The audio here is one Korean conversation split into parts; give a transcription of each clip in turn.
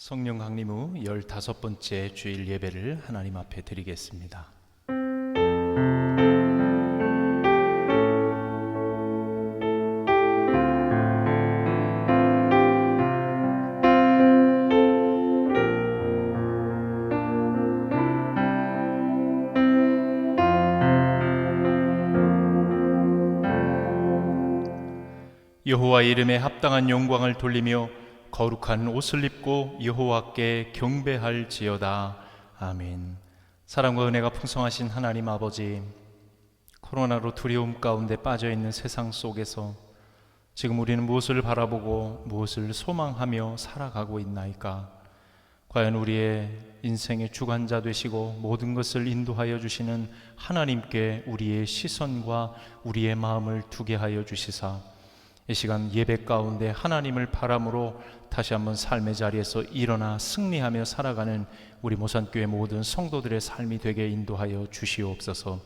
성령 강림 후 15번째 주일 예배를 하나님 앞에 드리겠습니다. 여호와 이름에 합당한 영광을 돌리며 거룩한 옷을 입고 여호와께 경배할지어다. 아멘. 사랑과 은혜가 풍성하신 하나님 아버지, 코로나로 두려움 가운데 빠져있는 세상 속에서 지금 우리는 무엇을 바라보고 무엇을 소망하며 살아가고 있나이까? 과연 우리의 인생의 주관자 되시고 모든 것을 인도하여 주시는 하나님께 우리의 시선과 우리의 마음을 두게 하여 주시사 이 시간 예배 가운데 하나님을 바람으로 다시 한번 삶의 자리에서 일어나 승리하며 살아가는 우리 모산교회 모든 성도들의 삶이 되게 인도하여 주시옵소서.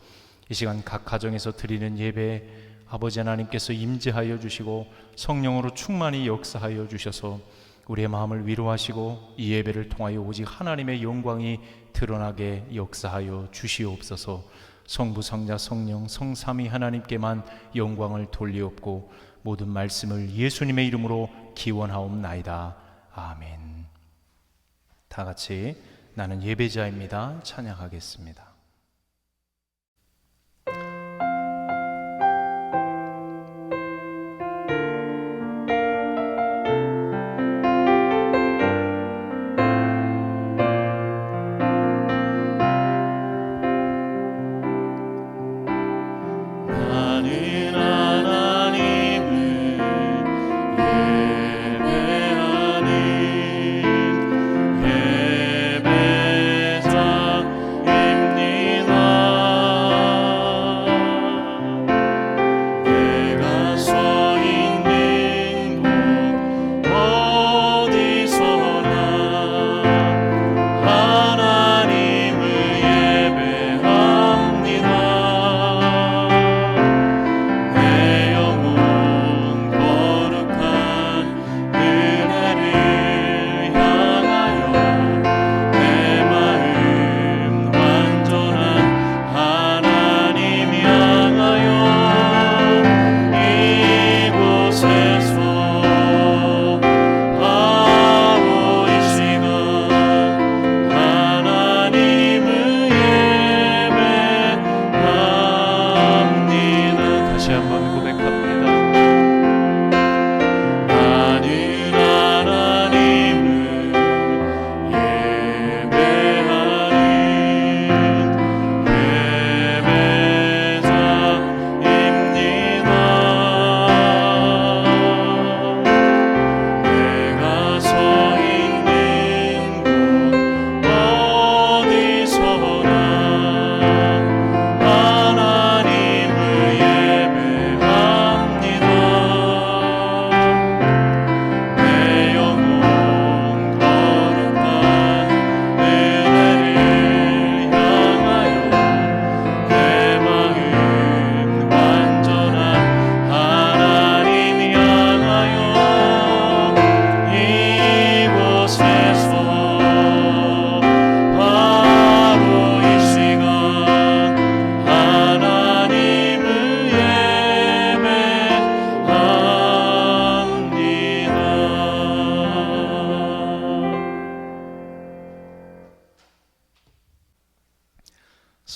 이 시간 각 가정에서 드리는 예배 아버지 하나님께서 임재하여 주시고 성령으로 충만히 역사하여 주셔서 우리의 마음을 위로하시고 이 예배를 통하여 오직 하나님의 영광이 드러나게 역사하여 주시옵소서. 성부 성자 성령 성삼위 하나님께만 영광을 돌리옵고 모든 말씀을 예수님의 이름으로 기원하옵나이다. 아멘. 다 같이 나는 예배자입니다 찬양하겠습니다.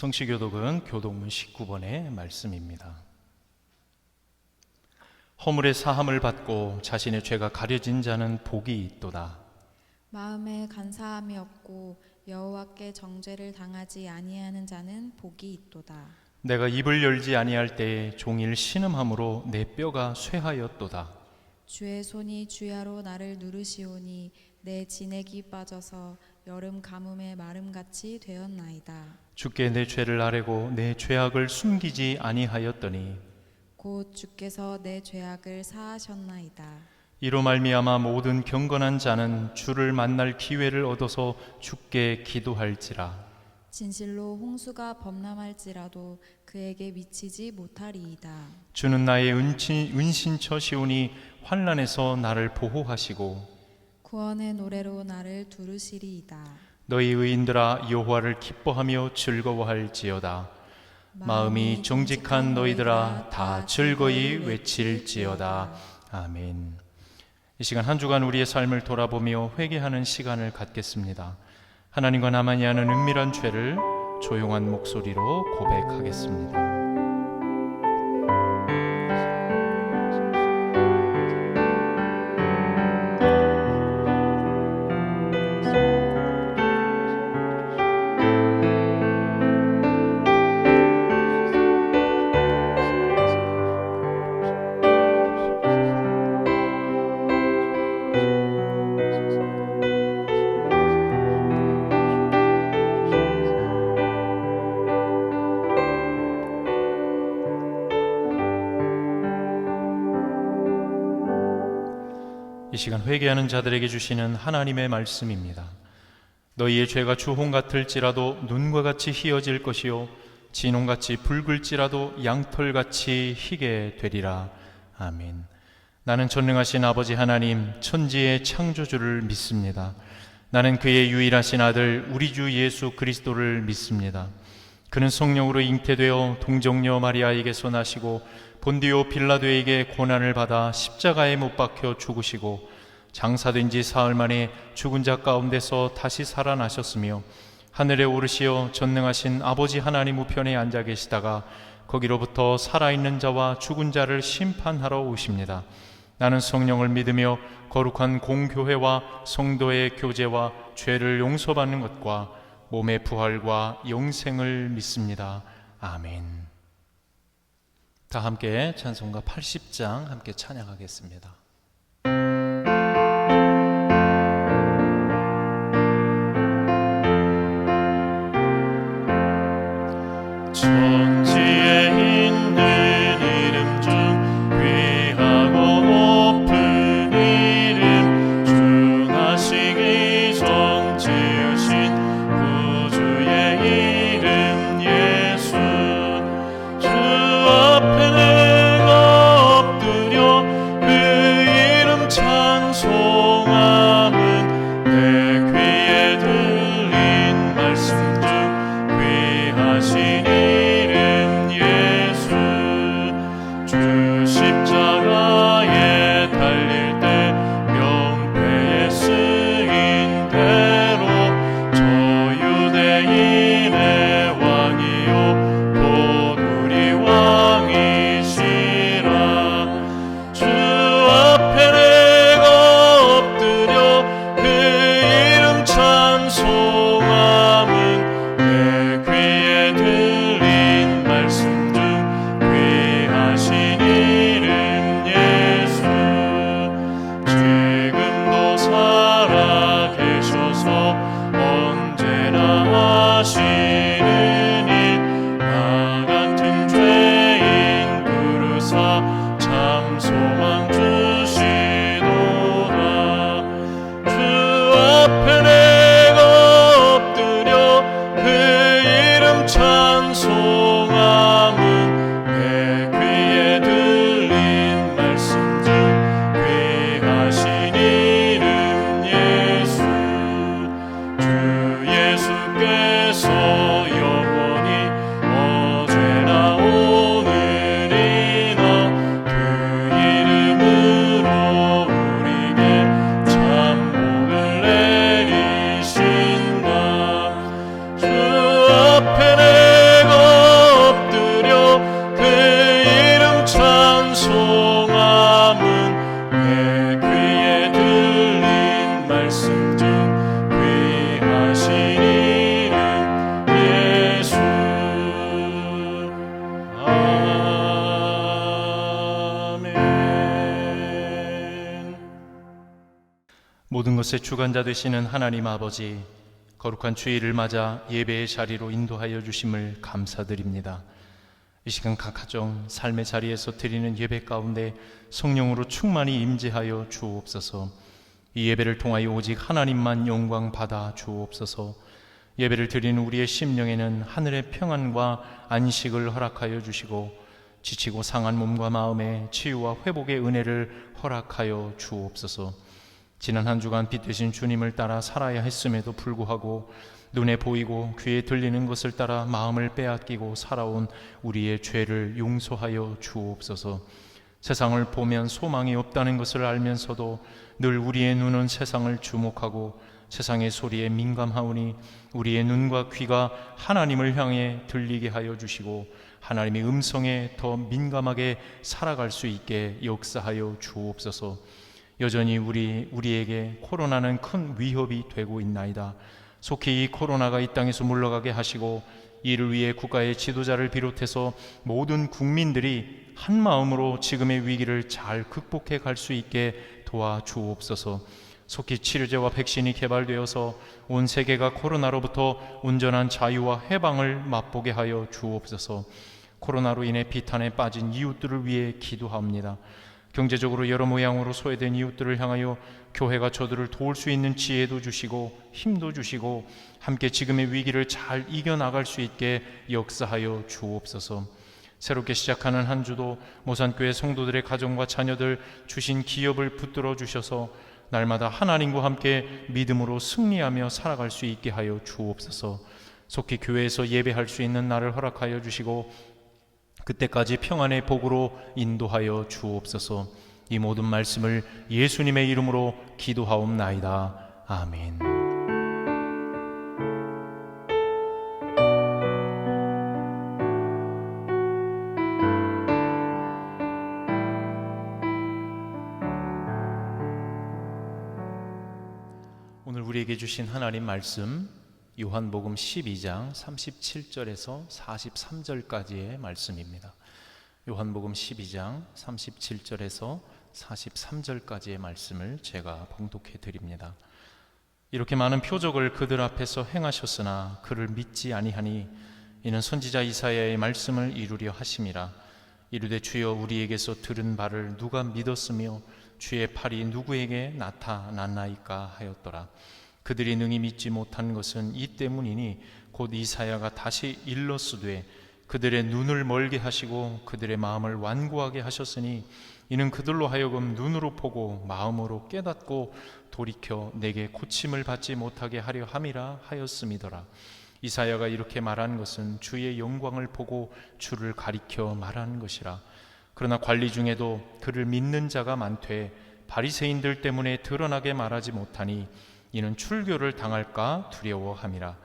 성시교독은 교독문 19번의 말씀입니다. 허물의 사함을 받고 자신의 죄가 가려진 자는 복이 있도다. 마음에 간사함이 없고 여호와께 정죄를 당하지 아니하는 자는 복이 있도다. 내가 입을 열지 아니할 때에 종일 신음함으로 내 뼈가 쇠하였도다. 주의 손이 주야로 나를 누르시오니 내 진액이 빠져서 여름 가뭄의 마름같이 되었나이다. 주께 내 죄를 아뢰고 내 죄악을 숨기지 아니하였더니 곧 주께서 내 죄악을 사하셨나이다. 이로 말미암아 모든 경건한 자는 주를 만날 기회를 얻어서 주께 기도할지라. 진실로 홍수가 범람할지라도 그에게 미치지 못하리이다. 주는 나의 은신처시오니 환난에서 나를 보호하시고 구원의 노래로 나를 두르시리이다. 너희 의인들아 여호와를 기뻐하며 즐거워할지어다. 마음이 정직한 너희들아 다 즐거이 외칠지어다. 아멘. 이 시간 한 주간 우리의 삶을 돌아보며 회개하는 시간을 갖겠습니다. 하나님과 나만이 아는 은밀한 죄를 조용한 목소리로 고백하겠습니다. 이 시간 회개하는 자들에게 주시는 하나님의 말씀입니다. 너희의 죄가 주홍 같을지라도 눈과 같이 희어질 것이요 진홍같이 붉을지라도 양털같이 희게 되리라. 아멘. 나는 전능하신 아버지 하나님 천지의 창조주를 믿습니다. 나는 그의 유일하신 아들 우리 주 예수 그리스도를 믿습니다. 그는 성령으로 잉태되어 동정녀 마리아에게서 나시고 본디오 빌라도에게 고난을 받아 십자가에 못 박혀 죽으시고 장사된 지 사흘 만에 죽은 자 가운데서 다시 살아나셨으며 하늘에 오르시어 전능하신 아버지 하나님 우편에 앉아 계시다가 거기로부터 살아있는 자와 죽은 자를 심판하러 오십니다. 나는 성령을 믿으며 거룩한 공교회와 성도의 교제와 죄를 용서받는 것과 몸의 부활과 영생을 믿습니다. 아멘. 다 함께 찬송가 80장 함께 찬양하겠습니다. 천지에 있는 이름 중 귀하고 높은 이름 중하시기 전 지으신 구주의 이름 예수 주 앞에 내가 엎드려 그 이름 찬송함은 내 귀에 들린 말씀 중 귀하신 십자가에 달릴 때 명패에 쓰인 대로 저 유대인의 왕이요 곧 우리 왕이시라. 주 앞에 내가 엎드려 그 이름 찬송함은 내 귀에 들린 말씀 중 귀하신 지금도 살아계셔서 언제나 하시는 일 나 같은 죄인 부르사 참 소망 주시도다. 주 앞에 내가 엎드려 그 이름 찬송함은 내 귀에 들린 말씀 중 귀하신 이름 예수. 주 예수께서 영원히 어제나 오늘이나 그 이름으로 우리에게 참 복을 내리신다. 주 앞에 내가 엎드려 그 이름 찬송함은 내 귀에 들린 말씀 중 귀하신 이름 예수. 아멘. 모든 것의 주관자 되시는 하나님 아버지, 거룩한 주일을 맞아 예배의 자리로 인도하여 주심을 감사드립니다. 이 시간 각 가정 삶의 자리에서 드리는 예배 가운데 성령으로 충만히 임재하여 주옵소서. 이 예배를 통하여 오직 하나님만 영광 받아 주옵소서. 예배를 드리는 우리의 심령에는 하늘의 평안과 안식을 허락하여 주시고 지치고 상한 몸과 마음의 치유와 회복의 은혜를 허락하여 주옵소서. 지난 한 주간 빛 되신 주님을 따라 살아야 했음에도 불구하고 눈에 보이고 귀에 들리는 것을 따라 마음을 빼앗기고 살아온 우리의 죄를 용서하여 주옵소서. 세상을 보면 소망이 없다는 것을 알면서도 늘 우리의 눈은 세상을 주목하고 세상의 소리에 민감하오니 우리의 눈과 귀가 하나님을 향해 들리게 하여 주시고 하나님의 음성에 더 민감하게 살아갈 수 있게 역사하여 주옵소서. 여전히 우리에게 코로나는 큰 위협이 되고 있나이다. 속히 이 코로나가 이 땅에서 물러가게 하시고 이를 위해 국가의 지도자를 비롯해서 모든 국민들이 한 마음으로 지금의 위기를 잘 극복해 갈 수 있게 도와주옵소서. 속히 치료제와 백신이 개발되어서 온 세계가 코로나로부터 온전한 자유와 해방을 맛보게 하여 주옵소서. 코로나로 인해 비탄에 빠진 이웃들을 위해 기도합니다. 경제적으로 여러 모양으로 소외된 이웃들을 향하여 교회가 저들을 도울 수 있는 지혜도 주시고 힘도 주시고 함께 지금의 위기를 잘 이겨나갈 수 있게 역사하여 주옵소서. 새롭게 시작하는 한 주도 모산교회 성도들의 가정과 자녀들 주신 기업을 붙들어 주셔서 날마다 하나님과 함께 믿음으로 승리하며 살아갈 수 있게 하여 주옵소서. 속히 교회에서 예배할 수 있는 날을 허락하여 주시고 그때까지 평안의 복으로 인도하여 주옵소서. 이 모든 말씀을 예수님의 이름으로 기도하옵나이다. 아멘. 오늘 우리에게 주신 하나님 말씀 요한복음 12장 37절에서 43절까지의 말씀입니다. 요한복음 12장 37절에서 43절까지의 말씀을 제가 봉독해 드립니다. 이렇게 많은 표적을 그들 앞에서 행하셨으나 그를 믿지 아니하니 이는 선지자 이사야의 말씀을 이루려 하심이라. 이르되 주여 우리에게서 들은 바를 누가 믿었으며 주의 팔이 누구에게 나타났나이까 하였더라. 그들이 능히 믿지 못한 것은 이 때문이니 곧 이사야가 다시 일러스되 그들의 눈을 멀게 하시고 그들의 마음을 완고하게 하셨으니 이는 그들로 하여금 눈으로 보고 마음으로 깨닫고 돌이켜 내게 고침을 받지 못하게 하려 함이라 하였음이더라. 이사야가 이렇게 말한 것은 주의 영광을 보고 주를 가리켜 말하는 것이라. 그러나 관리 중에도 그를 믿는 자가 많되 바리새인들 때문에 드러나게 말하지 못하니 이는 출교를 당할까 두려워함이라.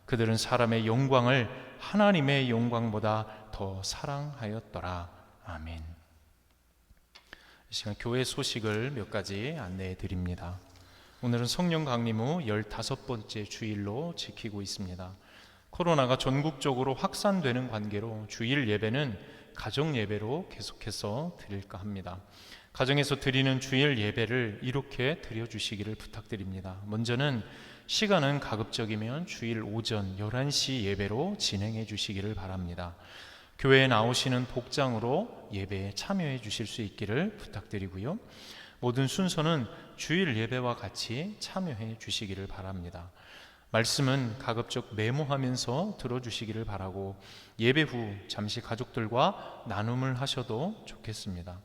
그들은 사람의 영광을 하나님의 영광보다 더 사랑하였더라. 아멘. 이 시간 교회 소식을 몇 가지 안내해 드립니다. 오늘은 성령 강림 후 15번째 주일로 지키고 있습니다. 코로나가 전국적으로 확산되는 관계로 주일 예배는 가정 예배로 계속해서 드릴까 합니다. 가정에서 드리는 주일 예배를 이렇게 드려주시기를 부탁드립니다. 먼저는 시간은 가급적이면 주일 오전 11시 예배로 진행해 주시기를 바랍니다. 교회에 나오시는 복장으로 예배에 참여해 주실 수 있기를 부탁드리고요. 모든 순서는 주일 예배와 같이 참여해 주시기를 바랍니다. 말씀은 가급적 메모하면서 들어주시기를 바라고 예배 후 잠시 가족들과 나눔을 하셔도 좋겠습니다.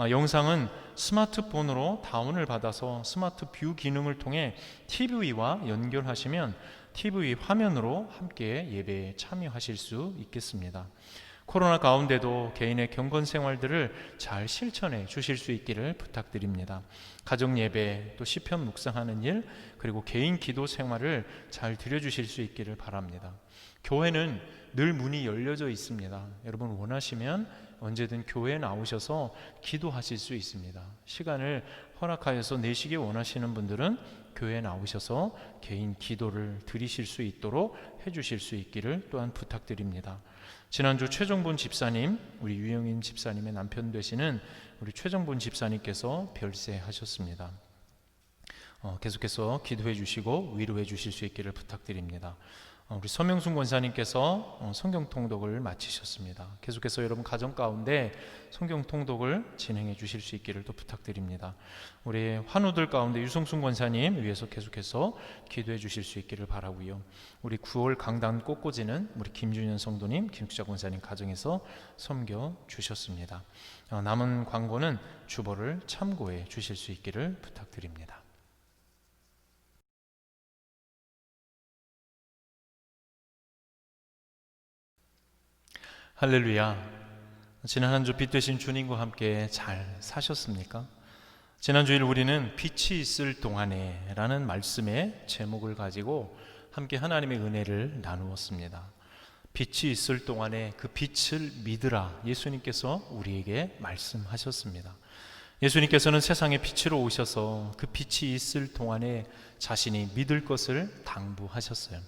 영상은 스마트폰으로 다운을 받아서 스마트 뷰 기능을 통해 TV와 연결하시면 TV 화면으로 함께 예배에 참여하실 수 있겠습니다. 코로나 가운데도 개인의 경건 생활들을 잘 실천해 주실 수 있기를 부탁드립니다. 가정 예배, 또 시편 묵상하는 일, 그리고 개인 기도 생활을 잘 드려주실 수 있기를 바랍니다. 교회는 늘 문이 열려져 있습니다. 여러분 원하시면 언제든 교회에 나오셔서 기도하실 수 있습니다. 시간을 허락하여서 내시기 원하시는 분들은 교회에 나오셔서 개인 기도를 드리실 수 있도록 해주실 수 있기를 또한 부탁드립니다. 지난주 최정본 집사님, 우리 유영인 집사님의 남편 되시는 우리 최정본 집사님께서 별세하셨습니다. 계속해서 기도해 주시고 위로해 주실 수 있기를 부탁드립니다. 우리 서명순 권사님께서 성경 통독을 마치셨습니다. 계속해서 여러분 가정 가운데 성경 통독을 진행해 주실 수 있기를 또 부탁드립니다. 우리 환우들 가운데 유성순 권사님 위해서 계속해서 기도해 주실 수 있기를 바라고요. 우리 9월 강단 꽃꽂이는 우리 김준현 성도님, 김수자 권사님 가정에서 섬겨 주셨습니다. 남은 광고는 주보를 참고해 주실 수 있기를 부탁드립니다. 할렐루야. 지난 한 주 빛 되신 주님과 함께 잘 사셨습니까? 지난 주일 우리는 빛이 있을 동안에 라는 말씀의 제목을 가지고 함께 하나님의 은혜를 나누었습니다. 빛이 있을 동안에 그 빛을 믿으라, 예수님께서 우리에게 말씀하셨습니다. 예수님께서는 세상에 빛으로 오셔서 그 빛이 있을 동안에 자신이 믿을 것을 당부하셨어요.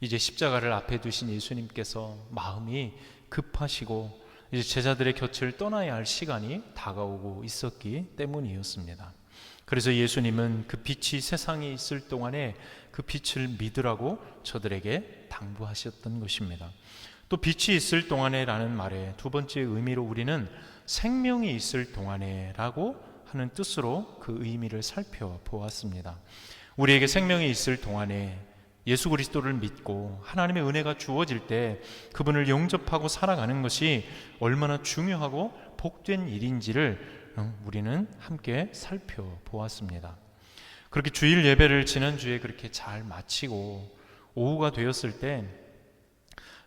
이제 십자가를 앞에 두신 예수님께서 마음이 급하시고 이제 제자들의 곁을 떠나야 할 시간이 다가오고 있었기 때문이었습니다. 그래서 예수님은 그 빛이 세상에 있을 동안에 그 빛을 믿으라고 저들에게 당부하셨던 것입니다. 또 빛이 있을 동안에 라는 말의 두 번째 의미로 우리는 생명이 있을 동안에 라고 하는 뜻으로 그 의미를 살펴보았습니다. 우리에게 생명이 있을 동안에 예수 그리스도를 믿고 하나님의 은혜가 주어질 때 그분을 영접하고 살아가는 것이 얼마나 중요하고 복된 일인지를 우리는 함께 살펴보았습니다. 그렇게 주일 예배를 지난주에 그렇게 잘 마치고 오후가 되었을 때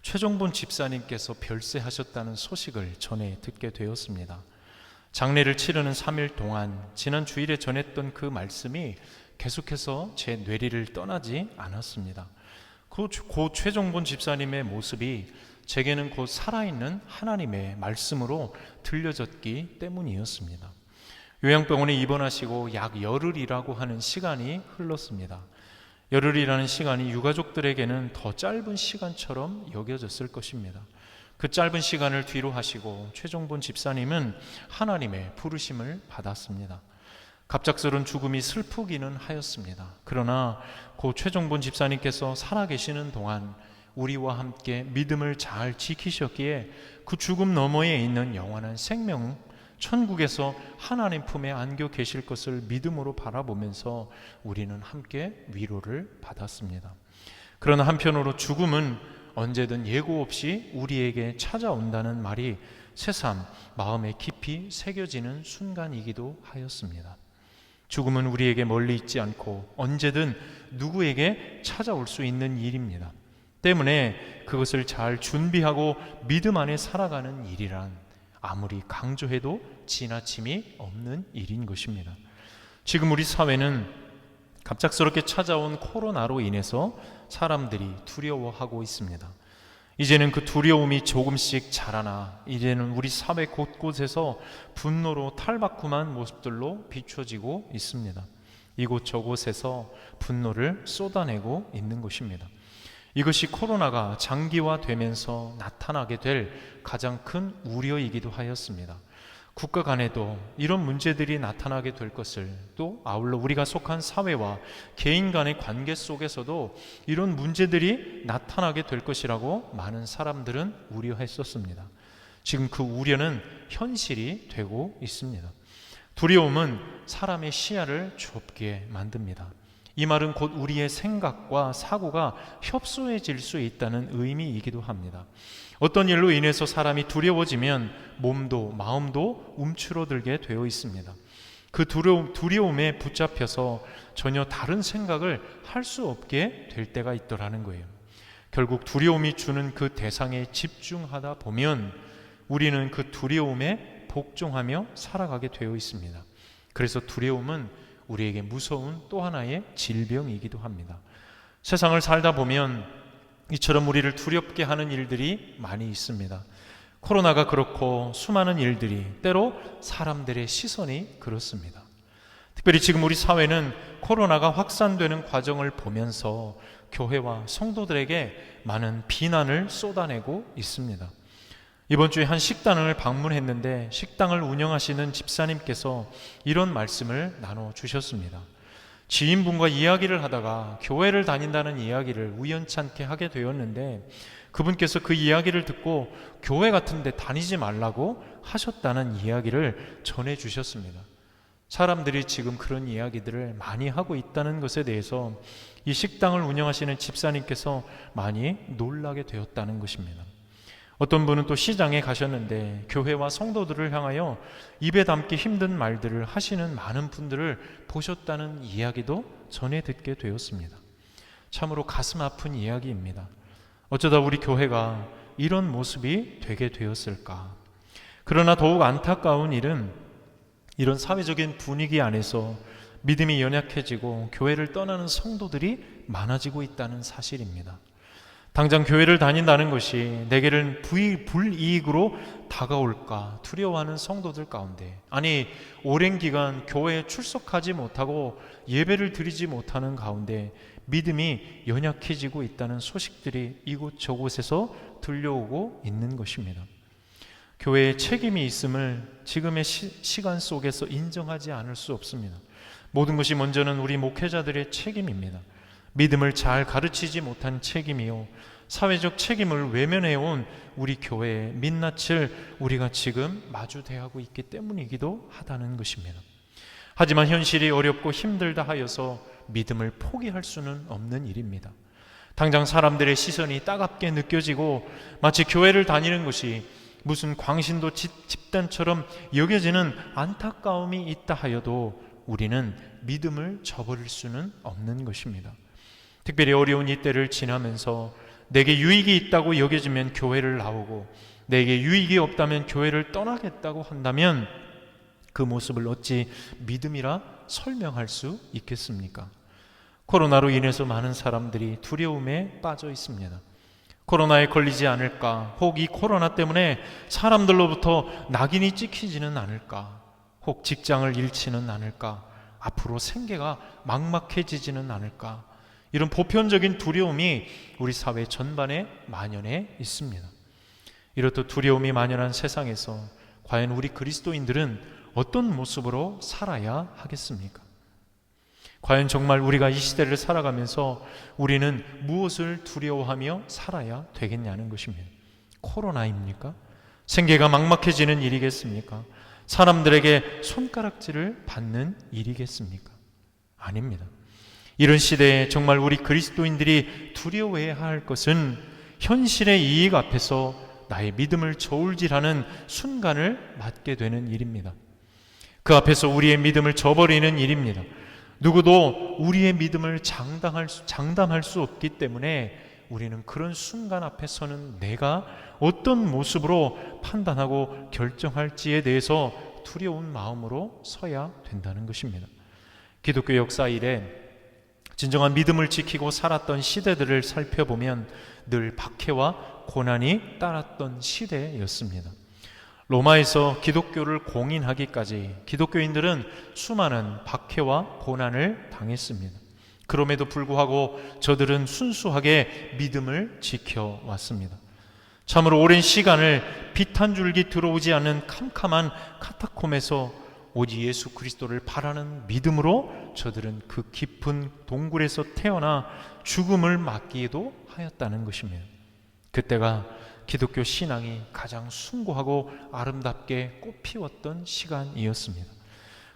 최종본 집사님께서 별세하셨다는 소식을 전해 듣게 되었습니다. 장례를 치르는 3일 동안 지난 주일에 전했던 그 말씀이 계속해서 제 뇌리를 떠나지 않았습니다. 그 최종본 집사님의 모습이 제게는 곧 살아있는 하나님의 말씀으로 들려졌기 때문이었습니다. 요양병원에 입원하시고 약 열흘이라고 하는 시간이 흘렀습니다. 열흘이라는 시간이 유가족들에게는 더 짧은 시간처럼 여겨졌을 것입니다. 그 짧은 시간을 뒤로 하시고 최종본 집사님은 하나님의 부르심을 받았습니다. 갑작스러운 죽음이 슬프기는 하였습니다. 그러나 고 최종본 집사님께서 살아계시는 동안 우리와 함께 믿음을 잘 지키셨기에 그 죽음 너머에 있는 영원한 생명, 천국에서 하나님 품에 안겨 계실 것을 믿음으로 바라보면서 우리는 함께 위로를 받았습니다. 그러나 한편으로 죽음은 언제든 예고 없이 우리에게 찾아온다는 말이 새삼 마음에 깊이 새겨지는 순간이기도 하였습니다. 죽음은 우리에게 멀리 있지 않고 언제든 누구에게 찾아올 수 있는 일입니다. 때문에 그것을 잘 준비하고 믿음 안에 살아가는 일이란 아무리 강조해도 지나침이 없는 일인 것입니다. 지금 우리 사회는 갑작스럽게 찾아온 코로나로 인해서 사람들이 두려워하고 있습니다. 이제는 그 두려움이 조금씩 자라나 이제는 우리 사회 곳곳에서 분노로 탈바꿈한 모습들로 비춰지고 있습니다. 이곳저곳에서 분노를 쏟아내고 있는 것입니다. 이것이 코로나가 장기화되면서 나타나게 될 가장 큰 우려이기도 하였습니다. 국가 간에도 이런 문제들이 나타나게 될 것을, 또 아울러 우리가 속한 사회와 개인 간의 관계 속에서도 이런 문제들이 나타나게 될 것이라고 많은 사람들은 우려했었습니다. 지금 그 우려는 현실이 되고 있습니다. 두려움은 사람의 시야를 좁게 만듭니다. 이 말은 곧 우리의 생각과 사고가 협소해질 수 있다는 의미이기도 합니다. 어떤 일로 인해서 사람이 두려워지면 몸도 마음도 움츠러들게 되어 있습니다. 그 두려움에 붙잡혀서 전혀 다른 생각을 할 수 없게 될 때가 있더라는 거예요. 결국 두려움이 주는 그 대상에 집중하다 보면 우리는 그 두려움에 복종하며 살아가게 되어 있습니다. 그래서 두려움은 우리에게 무서운 또 하나의 질병이기도 합니다. 세상을 살다 보면 이처럼 우리를 두렵게 하는 일들이 많이 있습니다. 코로나가 그렇고 수많은 일들이, 때로 사람들의 시선이 그렇습니다. 특별히 지금 우리 사회는 코로나가 확산되는 과정을 보면서 교회와 성도들에게 많은 비난을 쏟아내고 있습니다. 이번 주에 한 식당을 방문했는데 식당을 운영하시는 집사님께서 이런 말씀을 나눠주셨습니다. 지인분과 이야기를 하다가 교회를 다닌다는 이야기를 우연찮게 하게 되었는데 그분께서 그 이야기를 듣고 교회 같은 데 다니지 말라고 하셨다는 이야기를 전해주셨습니다. 사람들이 지금 그런 이야기들을 많이 하고 있다는 것에 대해서 이 식당을 운영하시는 집사님께서 많이 놀라게 되었다는 것입니다. 어떤 분은 또 시장에 가셨는데 교회와 성도들을 향하여 입에 담기 힘든 말들을 하시는 많은 분들을 보셨다는 이야기도 전해 듣게 되었습니다. 참으로 가슴 아픈 이야기입니다. 어쩌다 우리 교회가 이런 모습이 되게 되었을까? 그러나 더욱 안타까운 일은 이런 사회적인 분위기 안에서 믿음이 연약해지고 교회를 떠나는 성도들이 많아지고 있다는 사실입니다. 당장 교회를 다닌다는 것이 내게는 불이익으로 다가올까 두려워하는 성도들 가운데, 아니 오랜 기간 교회에 출석하지 못하고 예배를 드리지 못하는 가운데 믿음이 연약해지고 있다는 소식들이 이곳저곳에서 들려오고 있는 것입니다. 교회에 책임이 있음을 지금의 시간 속에서 인정하지 않을 수 없습니다. 모든 것이 먼저는 우리 목회자들의 책임입니다. 믿음을 잘 가르치지 못한 책임이요, 사회적 책임을 외면해온 우리 교회의 민낯을 우리가 지금 마주대하고 있기 때문이기도 하다는 것입니다. 하지만 현실이 어렵고 힘들다 하여서 믿음을 포기할 수는 없는 일입니다. 당장 사람들의 시선이 따갑게 느껴지고 마치 교회를 다니는 것이 무슨 광신도 집단처럼 여겨지는 안타까움이 있다 하여도 우리는 믿음을 저버릴 수는 없는 것입니다. 특별히 어려운 이때를 지나면서 내게 유익이 있다고 여겨지면 교회를 나오고 내게 유익이 없다면 교회를 떠나겠다고 한다면 그 모습을 어찌 믿음이라 설명할 수 있겠습니까? 코로나로 인해서 많은 사람들이 두려움에 빠져 있습니다. 코로나에 걸리지 않을까, 혹 이 코로나 때문에 사람들로부터 낙인이 찍히지는 않을까, 혹 직장을 잃지는 않을까, 앞으로 생계가 막막해지지는 않을까, 이런 보편적인 두려움이 우리 사회 전반에 만연해 있습니다. 이렇듯 두려움이 만연한 세상에서 과연 우리 그리스도인들은 어떤 모습으로 살아야 하겠습니까? 과연 정말 우리가 이 시대를 살아가면서 우리는 무엇을 두려워하며 살아야 되겠냐는 것입니다. 코로나입니까? 생계가 막막해지는 일이겠습니까? 사람들에게 손가락질을 받는 일이겠습니까? 아닙니다. 이런 시대에 정말 우리 그리스도인들이 두려워해야 할 것은 현실의 이익 앞에서 나의 믿음을 저울질하는 순간을 맞게 되는 일입니다. 그 앞에서 우리의 믿음을 저버리는 일입니다. 누구도 우리의 믿음을 장담할 수 없기 때문에 우리는 그런 순간 앞에서는 내가 어떤 모습으로 판단하고 결정할지에 대해서 두려운 마음으로 서야 된다는 것입니다. 기독교 역사 이래 진정한 믿음을 지키고 살았던 시대들을 살펴보면 늘 박해와 고난이 따랐던 시대였습니다. 로마에서 기독교를 공인하기까지 기독교인들은 수많은 박해와 고난을 당했습니다. 그럼에도 불구하고 저들은 순수하게 믿음을 지켜왔습니다. 참으로 오랜 시간을 빛 한 줄기 들어오지 않는 캄캄한 카타콤에서 오직 예수 그리스도를 바라는 믿음으로 저들은 그 깊은 동굴에서 태어나 죽음을 맞기도 하였다는 것입니다. 그때가 기독교 신앙이 가장 숭고하고 아름답게 꽃피웠던 시간이었습니다.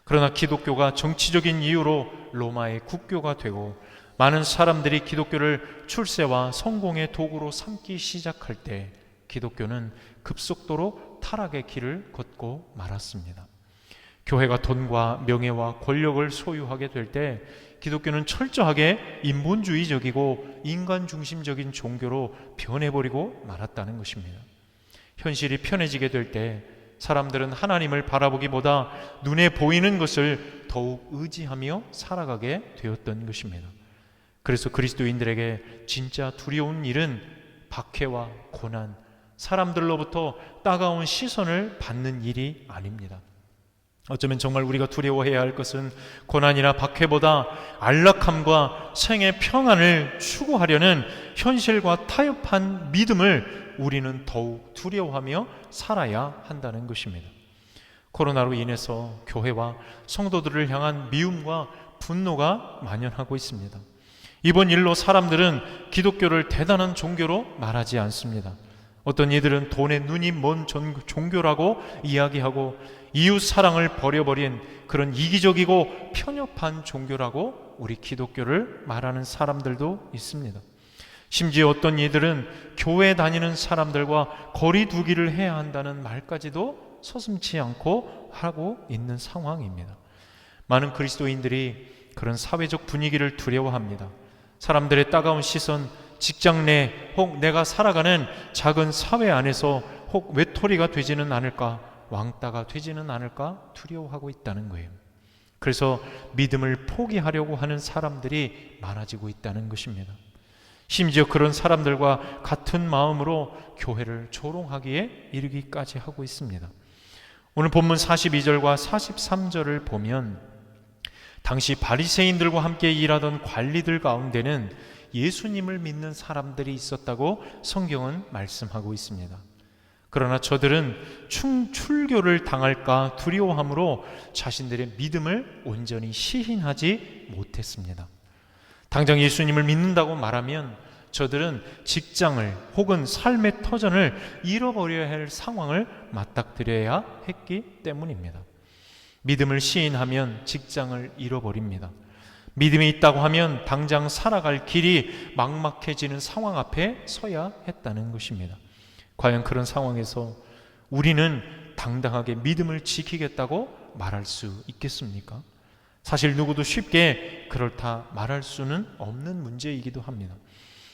그러나 기독교가 정치적인 이유로 로마의 국교가 되고 많은 사람들이 기독교를 출세와 성공의 도구로 삼기 시작할 때 기독교는 급속도로 타락의 길을 걷고 말았습니다. 교회가 돈과 명예와 권력을 소유하게 될 때 기독교는 철저하게 인본주의적이고 인간 중심적인 종교로 변해버리고 말았다는 것입니다. 현실이 편해지게 될 때 사람들은 하나님을 바라보기보다 눈에 보이는 것을 더욱 의지하며 살아가게 되었던 것입니다. 그래서 그리스도인들에게 진짜 두려운 일은 박해와 고난, 사람들로부터 따가운 시선을 받는 일이 아닙니다. 어쩌면 정말 우리가 두려워해야 할 것은 고난이나 박해보다 안락함과 생의 평안을 추구하려는 현실과 타협한 믿음을 우리는 더욱 두려워하며 살아야 한다는 것입니다. 코로나로 인해서 교회와 성도들을 향한 미움과 분노가 만연하고 있습니다. 이번 일로 사람들은 기독교를 대단한 종교로 말하지 않습니다. 어떤 이들은 돈에 눈이 먼 종교라고 이야기하고 이웃 사랑을 버려버린 그런 이기적이고 편협한 종교라고 우리 기독교를 말하는 사람들도 있습니다. 심지어 어떤 이들은 교회 다니는 사람들과 거리 두기를 해야 한다는 말까지도 서슴지 않고 하고 있는 상황입니다. 많은 그리스도인들이 그런 사회적 분위기를 두려워합니다. 사람들의 따가운 시선, 직장 내 혹 내가 살아가는 작은 사회 안에서 혹 외톨이가 되지는 않을까, 왕따가 되지는 않을까 두려워하고 있다는 거예요. 그래서 믿음을 포기하려고 하는 사람들이 많아지고 있다는 것입니다. 심지어 그런 사람들과 같은 마음으로 교회를 조롱하기에 이르기까지 하고 있습니다. 오늘 본문 42절과 43절을 보면 당시 바리새인들과 함께 일하던 관리들 가운데는 예수님을 믿는 사람들이 있었다고 성경은 말씀하고 있습니다. 그러나 저들은 출교를 당할까 두려워함으로 자신들의 믿음을 온전히 시인하지 못했습니다. 당장 예수님을 믿는다고 말하면 저들은 직장을 혹은 삶의 터전을 잃어버려야 할 상황을 맞닥뜨려야 했기 때문입니다. 믿음을 시인하면 직장을 잃어버립니다. 믿음이 있다고 하면 당장 살아갈 길이 막막해지는 상황 앞에 서야 했다는 것입니다. 과연 그런 상황에서 우리는 당당하게 믿음을 지키겠다고 말할 수 있겠습니까? 사실 누구도 쉽게 그렇다 말할 수는 없는 문제이기도 합니다.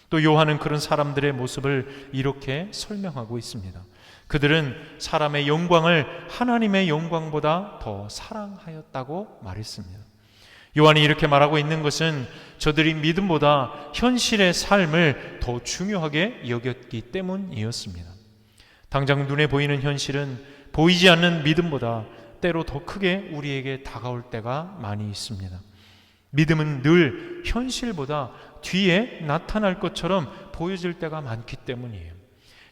또 요한은 그런 사람들의 모습을 이렇게 설명하고 있습니다. 그들은 사람의 영광을 하나님의 영광보다 더 사랑하였다고 말했습니다. 요한이 이렇게 말하고 있는 것은 저들이 믿음보다 현실의 삶을 더 중요하게 여겼기 때문이었습니다. 당장 눈에 보이는 현실은 보이지 않는 믿음보다 때로 더 크게 우리에게 다가올 때가 많이 있습니다. 믿음은 늘 현실보다 뒤에 나타날 것처럼 보여질 때가 많기 때문이에요.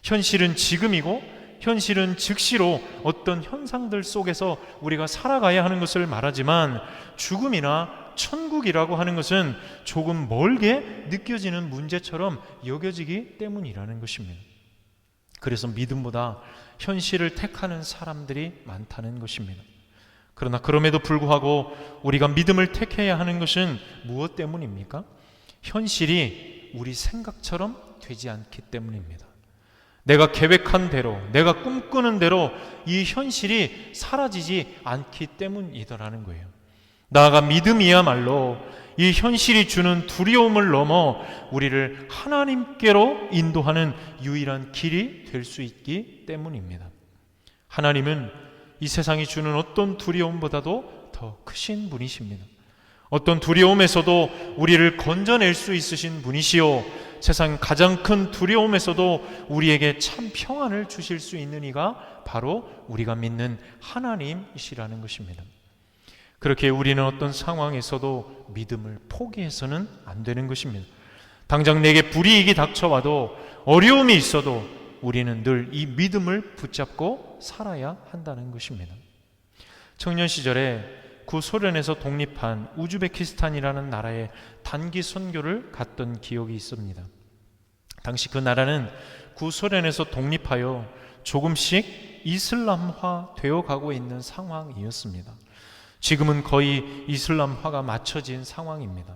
현실은 지금이고 현실은 즉시로 어떤 현상들 속에서 우리가 살아가야 하는 것을 말하지만 죽음이나 천국이라고 하는 것은 조금 멀게 느껴지는 문제처럼 여겨지기 때문이라는 것입니다. 그래서 믿음보다 현실을 택하는 사람들이 많다는 것입니다. 그러나 그럼에도 불구하고 우리가 믿음을 택해야 하는 것은 무엇 때문입니까? 현실이 우리 생각처럼 되지 않기 때문입니다. 내가 계획한 대로, 내가 꿈꾸는 대로 이 현실이 사라지지 않기 때문이더라는 거예요. 나아가 믿음이야말로 이 현실이 주는 두려움을 넘어 우리를 하나님께로 인도하는 유일한 길이 될 수 있기 때문입니다. 하나님은 이 세상이 주는 어떤 두려움보다도 더 크신 분이십니다. 어떤 두려움에서도 우리를 건져낼 수 있으신 분이시요, 세상 가장 큰 두려움에서도 우리에게 참 평안을 주실 수 있는 이가 바로 우리가 믿는 하나님이시라는 것입니다. 그렇게 우리는 어떤 상황에서도 믿음을 포기해서는 안 되는 것입니다. 당장 내게 불이익이 닥쳐와도, 어려움이 있어도 우리는 늘 이 믿음을 붙잡고 살아야 한다는 것입니다. 청년 시절에 구소련에서 독립한 우즈베키스탄이라는 나라에 단기 선교를 갔던 기억이 있습니다. 당시 그 나라는 구소련에서 독립하여 조금씩 이슬람화 되어가고 있는 상황이었습니다. 지금은 거의 이슬람화가 맞춰진 상황입니다.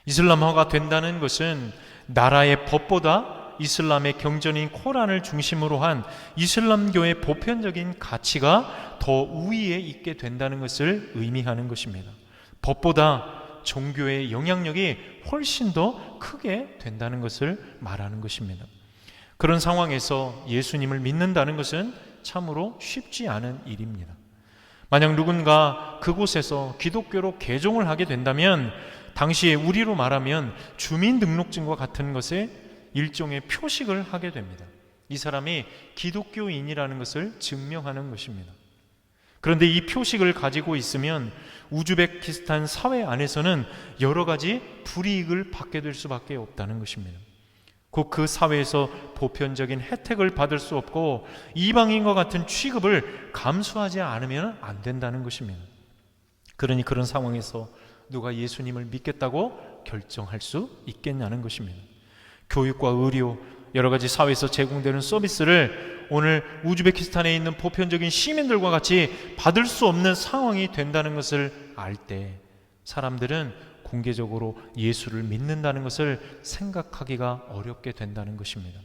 이슬람화가 된다는 것은 나라의 법보다 이슬람의 경전인 코란을 중심으로 한 이슬람교의 보편적인 가치가 더 우위에 있게 된다는 것을 의미하는 것입니다. 법보다 종교의 영향력이 훨씬 더 크게 된다는 것을 말하는 것입니다. 그런 상황에서 예수님을 믿는다는 것은 참으로 쉽지 않은 일입니다. 만약 누군가 그곳에서 기독교로 개종을 하게 된다면 당시에 우리로 말하면 주민등록증과 같은 것에 일종의 표식을 하게 됩니다. 이 사람이 기독교인이라는 것을 증명하는 것입니다. 그런데 이 표식을 가지고 있으면 우즈베키스탄 사회 안에서는 여러 가지 불이익을 받게 될 수밖에 없다는 것입니다. 곧 그 사회에서 보편적인 혜택을 받을 수 없고 이방인과 같은 취급을 감수하지 않으면 안 된다는 것입니다. 그러니 그런 상황에서 누가 예수님을 믿겠다고 결정할 수 있겠냐는 것입니다. 교육과 의료, 여러 가지 사회에서 제공되는 서비스를 오늘 우즈베키스탄에 있는 보편적인 시민들과 같이 받을 수 없는 상황이 된다는 것을 알 때 사람들은 공개적으로 예수를 믿는다는 것을 생각하기가 어렵게 된다는 것입니다.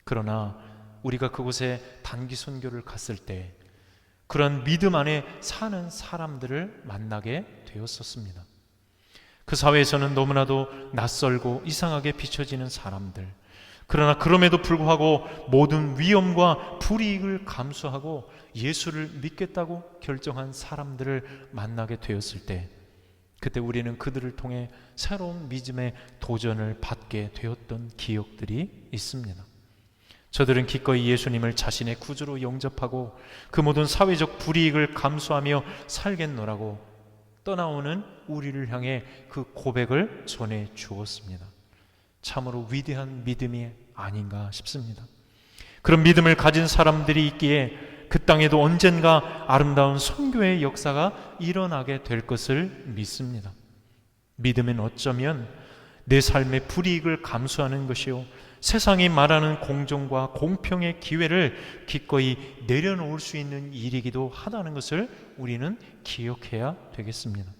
그러나 우리가 그곳에 단기 선교를 갔을 때 그런 믿음 안에 사는 사람들을 만나게 되었었습니다. 그 사회에서는 너무나도 낯설고 이상하게 비춰지는 사람들, 그러나 그럼에도 불구하고 모든 위험과 불이익을 감수하고 예수를 믿겠다고 결정한 사람들을 만나게 되었을 때, 그때 우리는 그들을 통해 새로운 믿음의 도전을 받게 되었던 기억들이 있습니다. 저들은 기꺼이 예수님을 자신의 구주로 영접하고 그 모든 사회적 불이익을 감수하며 살겠노라고 떠나오는 우리를 향해 그 고백을 전해 주었습니다. 참으로 위대한 믿음이 아닌가 싶습니다. 그런 믿음을 가진 사람들이 있기에 그 땅에도 언젠가 아름다운 선교의 역사가 일어나게 될 것을 믿습니다. 믿음은 어쩌면 내 삶의 불이익을 감수하는 것이요, 세상이 말하는 공정과 공평의 기회를 기꺼이 내려놓을 수 있는 일이기도 하다는 것을 우리는 기억해야 되겠습니다.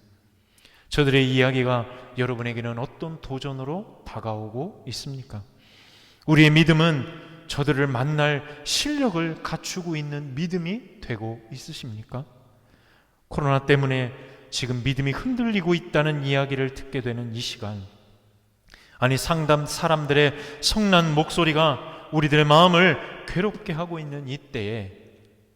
저들의 이야기가 여러분에게는 어떤 도전으로 다가오고 있습니까? 우리의 믿음은 저들을 만날 실력을 갖추고 있는 믿음이 되고 있으십니까? 코로나 때문에 지금 믿음이 흔들리고 있다는 이야기를 듣게 되는 이 시간, 아니 상담 사람들의 성난 목소리가 우리들의 마음을 괴롭게 하고 있는 이때에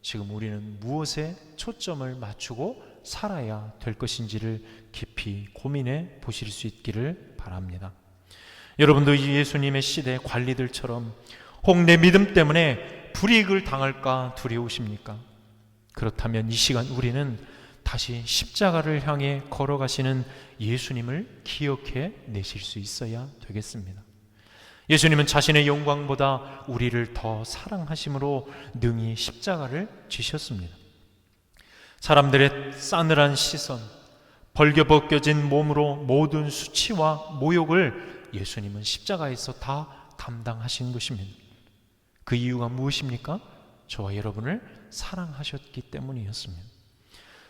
지금 우리는 무엇에 초점을 맞추고 살아야 될 것인지를 깊이 고민해 보실 수 있기를 바랍니다. 여러분도 이 예수님의 시대 관리들처럼 혹 내 믿음 때문에 불이익을 당할까 두려우십니까? 그렇다면 이 시간 우리는 다시 십자가를 향해 걸어가시는 예수님을 기억해 내실 수 있어야 되겠습니다. 예수님은 자신의 영광보다 우리를 더 사랑하심으로 능히 십자가를 지셨습니다. 사람들의 싸늘한 시선, 벌겨벗겨진 몸으로 모든 수치와 모욕을 예수님은 십자가에서 다 담당하신 것입니다. 그 이유가 무엇입니까? 저와 여러분을 사랑하셨기 때문이었습니다.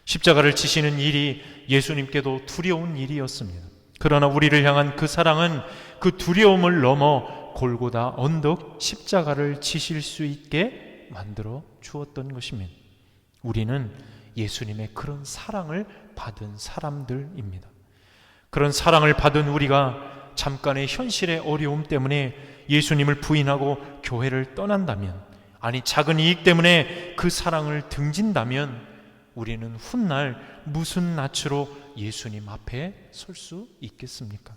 십자가를 지시는 일이 예수님께도 두려운 일이었습니다. 그러나 우리를 향한 그 사랑은 그 두려움을 넘어 골고다 언덕 십자가를 지실 수 있게 만들어 주었던 것입니다. 우리는 예수님의 그런 사랑을 받은 사람들입니다. 그런 사랑을 받은 우리가 잠깐의 현실의 어려움 때문에 예수님을 부인하고 교회를 떠난다면, 아니 작은 이익 때문에 그 사랑을 등진다면 우리는 훗날 무슨 낯으로 예수님 앞에 설 수 있겠습니까?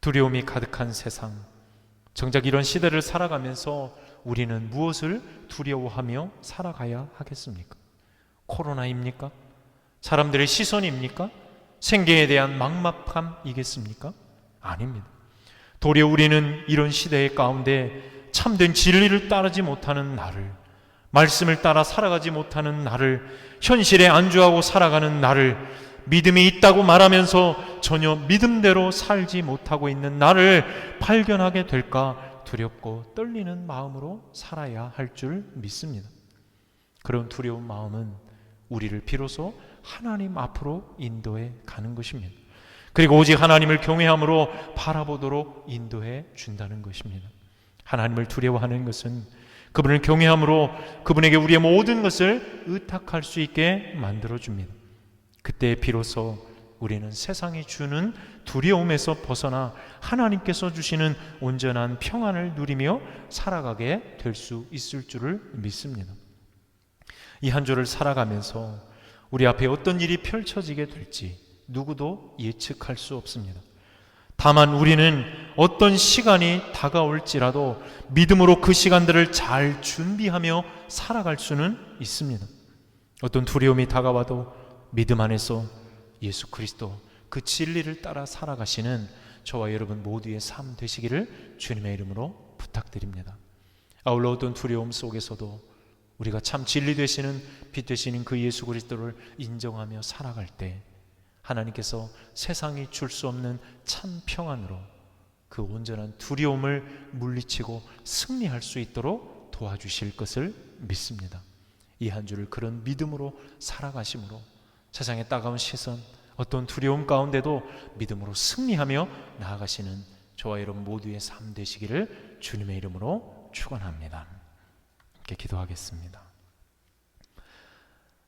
두려움이 가득한 세상, 정작 이런 시대를 살아가면서 우리는 무엇을 두려워하며 살아가야 하겠습니까? 코로나입니까? 사람들의 시선입니까? 생계에 대한 막막함이겠습니까? 아닙니다. 도리어 우리는 이런 시대의 가운데 참된 진리를 따르지 못하는 나를, 말씀을 따라 살아가지 못하는 나를, 현실에 안주하고 살아가는 나를, 믿음이 있다고 말하면서 전혀 믿음대로 살지 못하고 있는 나를 발견하게 될까 두렵고 떨리는 마음으로 살아야 할 줄 믿습니다. 그런 두려운 마음은 우리를 비로소 하나님 앞으로 인도해 가는 것입니다. 그리고 오직 하나님을 경외함으로 바라보도록 인도해 준다는 것입니다. 하나님을 두려워하는 것은 그분을 경외함으로 그분에게 우리의 모든 것을 의탁할 수 있게 만들어줍니다. 그때 비로소 우리는 세상이 주는 두려움에서 벗어나 하나님께서 주시는 온전한 평안을 누리며 살아가게 될 수 있을 줄을 믿습니다. 이 한 주를 살아가면서 우리 앞에 어떤 일이 펼쳐지게 될지 누구도 예측할 수 없습니다. 다만 우리는 어떤 시간이 다가올지라도 믿음으로 그 시간들을 잘 준비하며 살아갈 수는 있습니다. 어떤 두려움이 다가와도 믿음 안에서 예수 그리스도 그 진리를 따라 살아가시는 저와 여러분 모두의 삶 되시기를 주님의 이름으로 부탁드립니다. 아울러 어떤 두려움 속에서도 우리가 참 진리 되시는 빛 되시는 그 예수 그리스도를 인정하며 살아갈 때 하나님께서 세상이 줄 수 없는 참 평안으로 그 온전한 두려움을 물리치고 승리할 수 있도록 도와주실 것을 믿습니다. 이 한 주를 그런 믿음으로 살아가심으로 세상의 따가운 시선, 어떤 두려움 가운데도 믿음으로 승리하며 나아가시는 저와 여러분 모두의 삶 되시기를 주님의 이름으로 축원합니다. 함께 기도하겠습니다.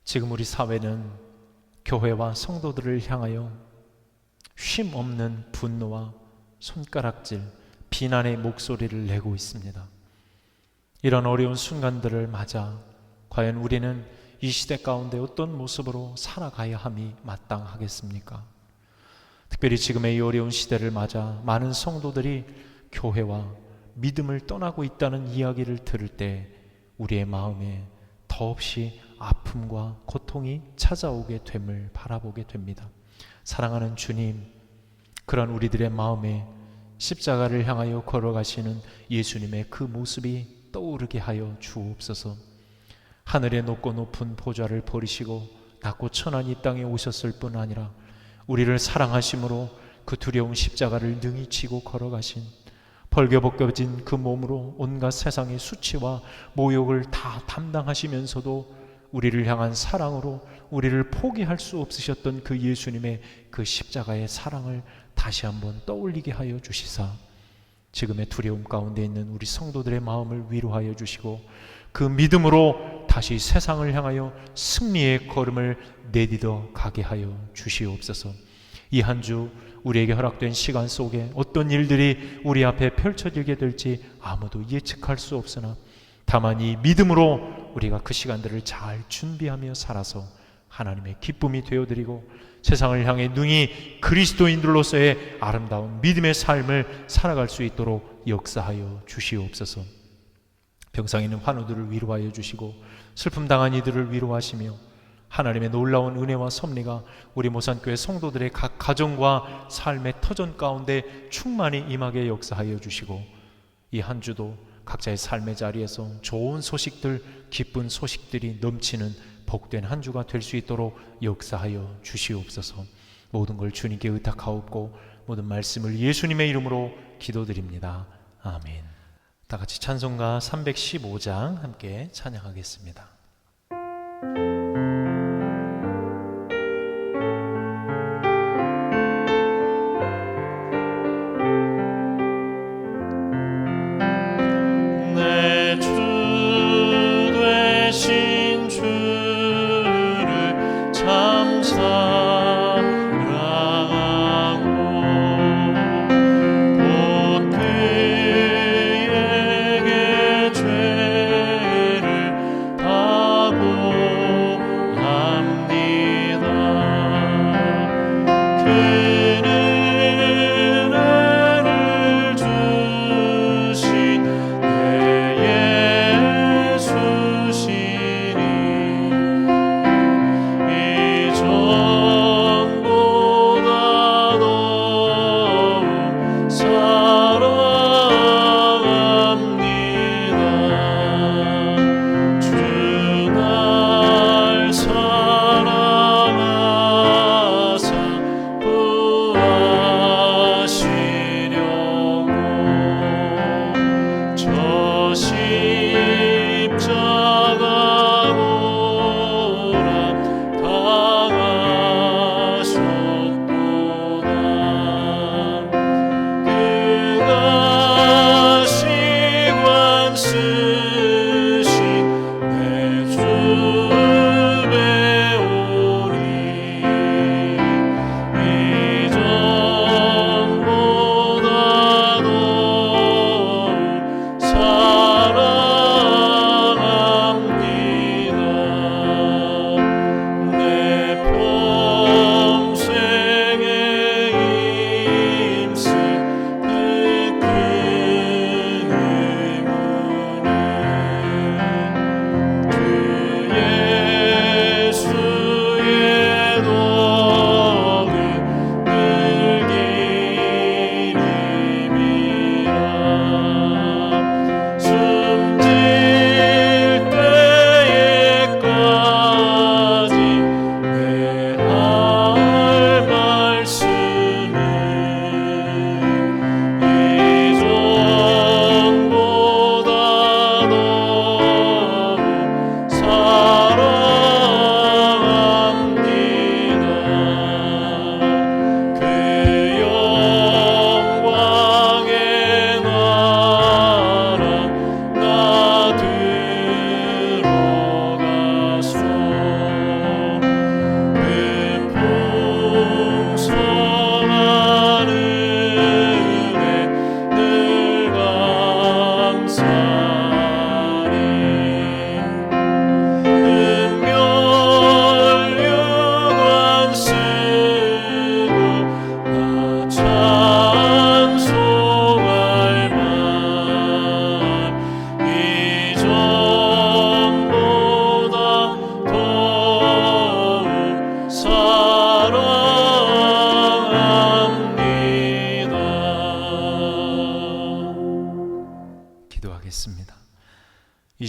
지금 우리 사회는 교회와 성도들을 향하여 쉼 없는 분노와 손가락질, 비난의 목소리를 내고 있습니다. 이런 어려운 순간들을 맞아 과연 우리는 이 시대 가운데 어떤 모습으로 살아가야 함이 마땅하겠습니까? 특별히 지금의 이 어려운 시대를 맞아 많은 성도들이 교회와 믿음을 떠나고 있다는 이야기를 들을 때 우리의 마음에 더없이 아픔과 고통이 찾아오게 됨을 바라보게 됩니다. 사랑하는 주님, 그런 우리들의 마음에 십자가를 향하여 걸어가시는 예수님의 그 모습이 떠오르게 하여 주옵소서. 하늘의 높고 높은 보좌를 버리시고 낮고 천한 이 땅에 오셨을 뿐 아니라 우리를 사랑하심으로 그 두려운 십자가를 능히 지고 걸어가신, 벌겨벗겨진 그 몸으로 온갖 세상의 수치와 모욕을 다 담당하시면서도 우리를 향한 사랑으로 우리를 포기할 수 없으셨던 그 예수님의 그 십자가의 사랑을 다시 한번 떠올리게 하여 주시사 지금의 두려움 가운데 있는 우리 성도들의 마음을 위로하여 주시고 그 믿음으로 다시 세상을 향하여 승리의 걸음을 내디뎌 가게 하여 주시옵소서. 이 한 주 우리에게 허락된 시간 속에 어떤 일들이 우리 앞에 펼쳐지게 될지 아무도 예측할 수 없으나 다만 이 믿음으로 우리가 그 시간들을 잘 준비하며 살아서 하나님의 기쁨이 되어드리고 세상을 향해 능히 그리스도인들로서의 아름다운 믿음의 삶을 살아갈 수 있도록 역사하여 주시옵소서. 병상에 있는 환우들을 위로하여 주시고 슬픔 당한 이들을 위로하시며 하나님의 놀라운 은혜와 섭리가 우리 모산교회 성도들의 각 가정과 삶의 터전 가운데 충만히 임하게 역사하여 주시고 이 한 주도 각자의 삶의 자리에서 좋은 소식들, 기쁜 소식들이 넘치는 복된 한 주가 될 수 있도록 역사하여 주시옵소서. 모든 걸 주님께 의탁하옵고 모든 말씀을 예수님의 이름으로 기도드립니다. 아멘. 다 같이 찬송가 315장 함께 찬양하겠습니다. 내 주 되신 주를 참 사랑하고 곧 그에게 죄를 다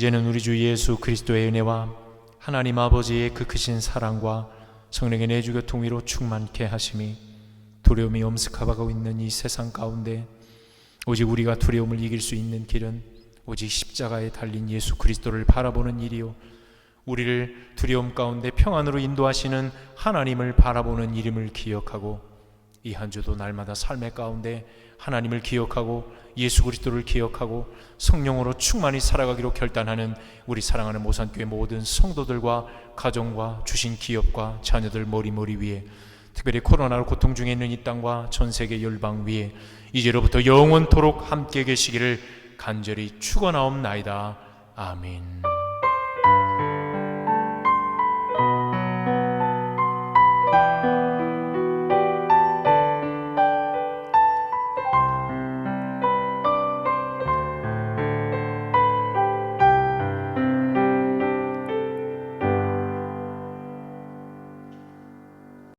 이제는 우리 주 예수 그리스도의 은혜와 하나님 아버지의 그 크신 사랑과 성령의 내주 교통위로 충만케 하심이 두려움이 엄습하고 있는 이 세상 가운데 오직 우리가 두려움을 이길 수 있는 길은 오직 십자가에 달린 예수 그리스도를 바라보는 일이요, 우리를 두려움 가운데 평안으로 인도하시는 하나님을 바라보는 일임을 기억하고 이 한 주도 날마다 삶의 가운데 하나님을 기억하고 예수 그리스도를 기억하고 성령으로 충만히 살아가기로 결단하는 우리 사랑하는 모산교회 모든 성도들과 가정과 주신 기업과 자녀들 머리 위에, 특별히 코로나로 고통 중에 있는 이 땅과 전 세계 열방 위에 이제로부터 영원토록 함께 계시기를 간절히 축원하옵나이다. 아멘.